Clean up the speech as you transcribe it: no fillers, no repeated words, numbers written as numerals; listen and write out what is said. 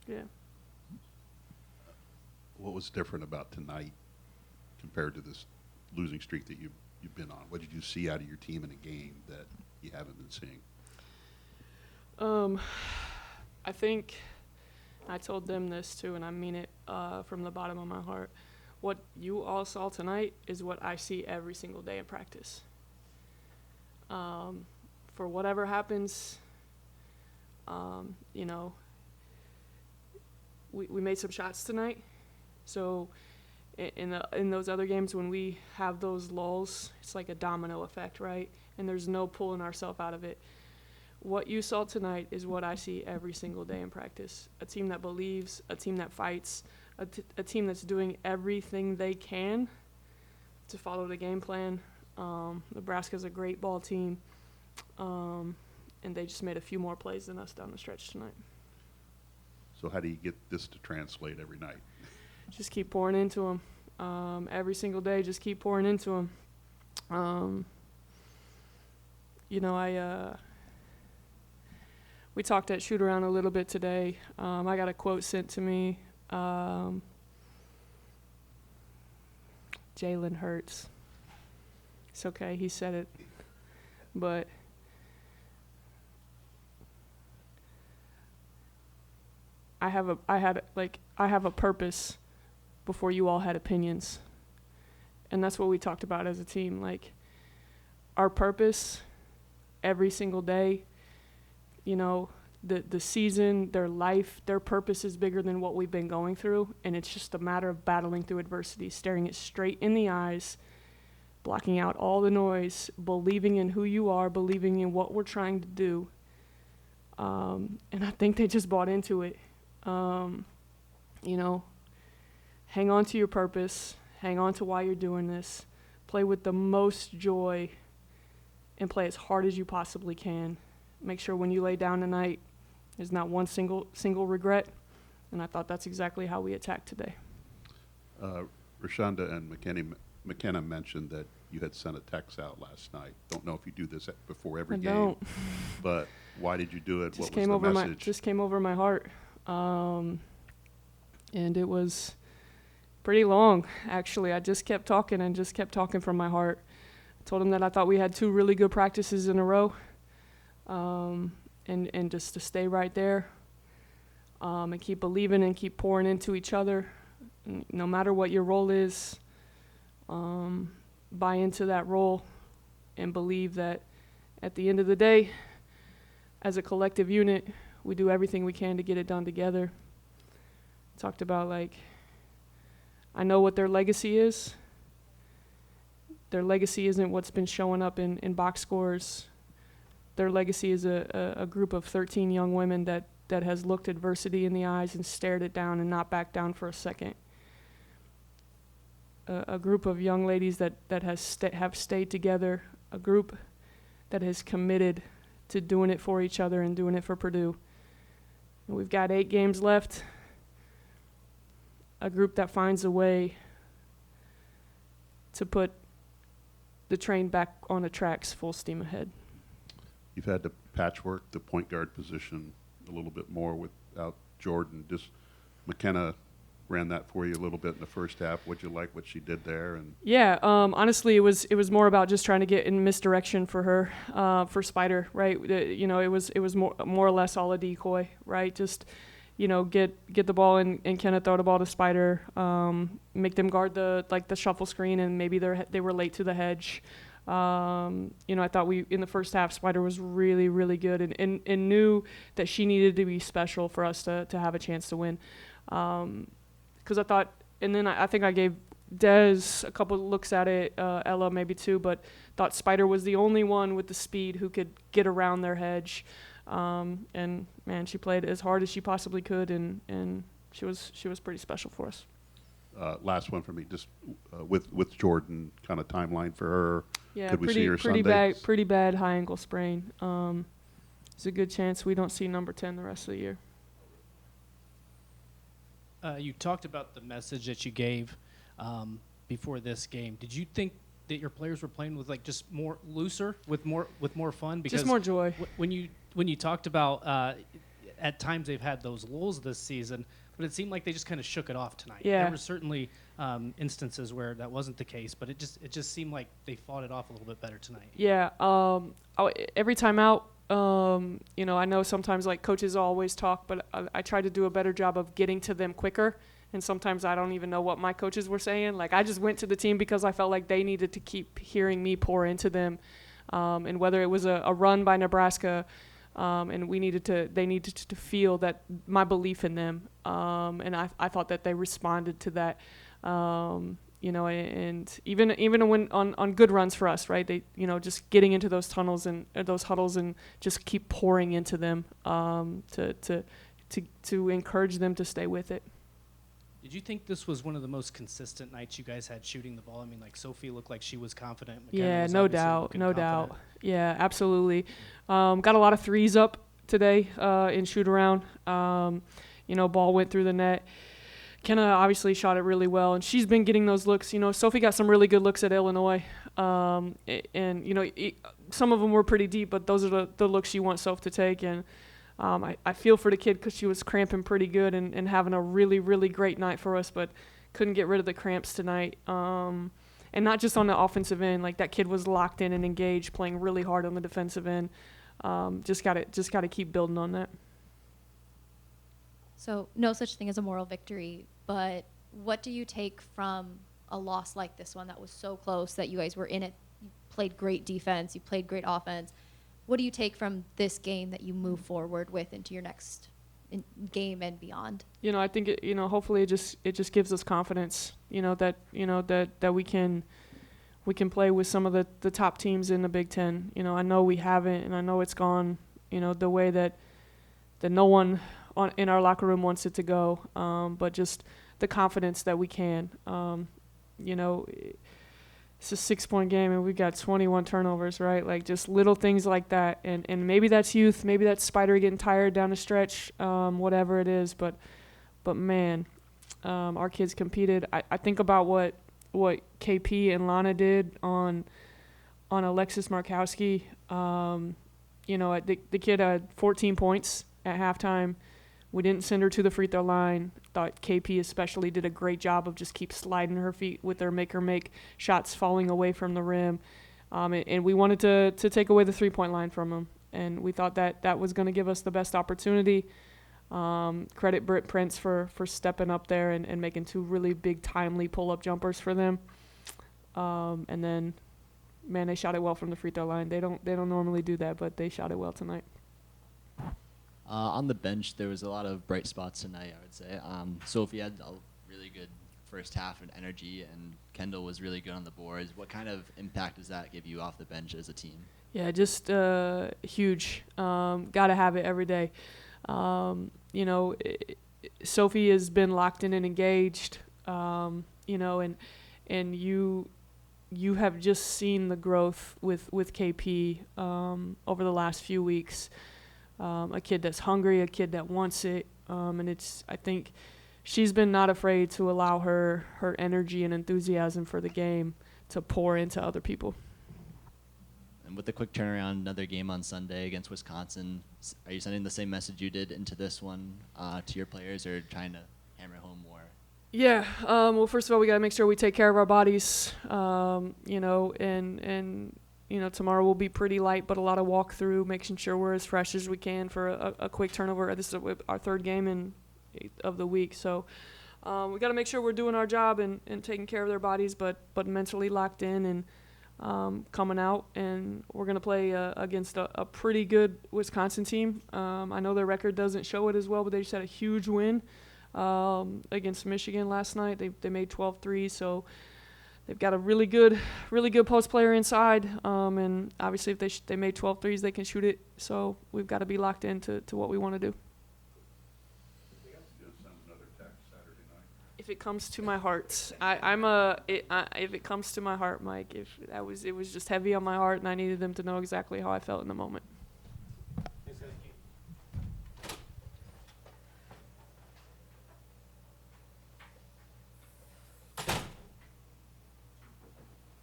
Yeah. What was different about tonight compared to this losing streak that you've been on? What did you see out of your team in a game that you haven't been seeing? I think I told them this too, and I mean it from the bottom of my heart. What you all saw tonight is what I see every single day in practice. For whatever happens, you know, we made some shots tonight. So in those other games when we have those lulls, it's like a domino effect, right? And there's no pulling ourselves out of it. What you saw tonight is what I see every single day in practice. A team that believes, a team that fights, a team that's doing everything they can to follow the game plan. Nebraska's a great ball team, and they just made a few more plays than us down the stretch tonight. So how do you get this to translate every night? Just keep pouring into them. Every single day, just keep pouring into them. You know, we talked at shoot around a little bit today. I got a quote sent to me. Jalen Hurts. It's okay, he said it. But I have a purpose before you all had opinions. And that's what we talked about as a team. Like, our purpose every single day, you know, the season, their life, their purpose is bigger than what we've been going through. And it's just a matter of battling through adversity, staring it straight in the eyes, blocking out all the noise, believing in who you are, believing in what we're trying to do. And I think they just bought into it. You know, hang on to your purpose, hang on to why you're doing this, play with the most joy, and play as hard as you possibly can. Make sure when you lay down tonight, there's not one single regret, and I thought that's exactly how we attacked today. Rashonda and McKenna mentioned that you had sent a text out last night. Don't know if you do this before every game. Don't. But why did you do it? Just What was the message? Just came over my heart. And it was pretty long, actually. I just kept talking from my heart. I told him that I thought we had 2 really good practices in a row, and just to stay right there, and keep believing and keep pouring into each other. And no matter what your role is, buy into that role and believe that at the end of the day, as a collective unit, we do everything we can to get it done together. Talked about, like, I know what their legacy is. Their legacy isn't what's been showing up in box scores. Their legacy is a group of 13 young women that has looked adversity in the eyes and stared it down and not backed down for a second. A group of young ladies that have stayed together. A group that is committed to doing it for each other and doing it for Purdue. And we've got 8 games left. A group that finds a way to put the train back on the tracks full steam ahead. You've had to patchwork the point guard position a little bit more without Jordan. Just McKenna ran that for you a little bit in the first half. What'd you like what she did there? And yeah, honestly, it was more about just trying to get in misdirection for her, for Spider, right? You know, it was more or less all a decoy, right? Just, you know, get the ball and Kenna throw the ball to Spider, make them guard the shuffle screen, and maybe they were late to the hedge. You know, I thought in the first half, Spider was really, really good and knew that she needed to be special for us to have a chance to win. Because I thought, and then I think I gave Dez a couple looks at it, Ella maybe 2, but thought Spider was the only one with the speed who could get around their hedge. And man, she played as hard as she possibly could, and she was pretty special for us. Last one for me, just with Jordan, kind of timeline for her. Yeah, could we see her Sunday? Pretty bad high ankle sprain. There's a good chance we don't see number 10 the rest of the year. You talked about the message that you gave before this game. Did you think that your players were playing with just more looser, with more fun? Because just more joy. When you talked about at times they've had those lulls this season, but it seemed like they just kind of shook it off tonight. Yeah. There were certainly instances where that wasn't the case, but it just seemed like they fought it off a little bit better tonight. Yeah. Every time out, I know sometimes like coaches always talk, but I try to do a better job of getting to them quicker. And sometimes I don't even know what my coaches were saying. Like I just went to the team because I felt like they needed to keep hearing me pour into them. And whether it was a run by Nebraska, and they needed to feel that my belief in them. And I thought that they responded to that. And even when on good runs for us, right? They, just getting into those tunnels and those huddles and just keep pouring into them, to encourage them to stay with it. Did you think this was one of the most consistent nights you guys had shooting the ball? I mean, like Sophie looked like she was confident. McKenna Yeah, was no obviously doubt, looking no confident. doubt. Yeah, absolutely. Got a lot of threes up today in shoot around. Ball went through the net. Kenna obviously shot it really well, and she's been getting those looks. Sophie got some really good looks at Illinois, some of them were pretty deep, but those are the looks you want Soph to take. And I feel for the kid because she was cramping pretty good and having a really, really great night for us, but couldn't get rid of the cramps tonight. And not just on the offensive end, like that kid was locked in and engaged, playing really hard on the defensive end. Just got to keep building on that. So no such thing as a moral victory, but what do you take from a loss like this one that was so close that you guys were in it? You played great defense, you played great offense. What do you take from this game that you move forward with into your next game and beyond? I think hopefully it just gives us confidence. That we can play with some of the top teams in the Big Ten. I know we haven't, and I know it's gone. The way that no one in our locker room wants it to go. But just the confidence that we can. It's a 6-point game and we've got 21 turnovers, right? Like just little things like that. And maybe that's youth, maybe that's Spider getting tired down the stretch, whatever it is. But man, our kids competed. I think about what KP and Lana did on Alexis Markowski. The kid had 14 points at halftime. We didn't send her to the free throw line. Thought KP especially did a great job of just keep sliding her feet with her make shots falling away from the rim. And we wanted to take away the 3-point line from them. And we thought that was going to give us the best opportunity. Credit Britt Prince for stepping up there and making 2 really big timely pull-up jumpers for them. And then, man, they shot it well from the free throw line. They don't normally do that, but they shot it well tonight. On the bench, there was a lot of bright spots tonight, I would say. Sophie had a really good first half and energy, and Kendall was really good on the boards. What kind of impact does that give you off the bench as a team? Yeah, just huge. Got to have it every day. Sophie has been locked in and engaged, and you have just seen the growth with KP over the last few weeks. A kid that's hungry, a kid that wants it, and I think she's been not afraid to allow her energy and enthusiasm for the game to pour into other people. And with the quick turnaround, another game on Sunday against Wisconsin, are you sending the same message you did into this one to your players, or trying to hammer home more? Yeah. Well, first of all, we got to make sure we take care of our bodies, and tomorrow will be pretty light, but a lot of walkthrough, making sure we're as fresh as we can for a quick turnover. This is our 3rd game of the week. So we got to make sure we're doing our job and taking care of their bodies, but mentally locked in and coming out. And we're going to play against a pretty good Wisconsin team. I know their record doesn't show it as well, but they just had a huge win against Michigan last night. They made 12 threes, so they've got a really good post player inside, and obviously if they made 12 threes, they can shoot it. So we've got to be locked into what we want to do. If it comes to my heart, if it comes to my heart, Mike. It was just heavy on my heart, and I needed them to know exactly how I felt in the moment.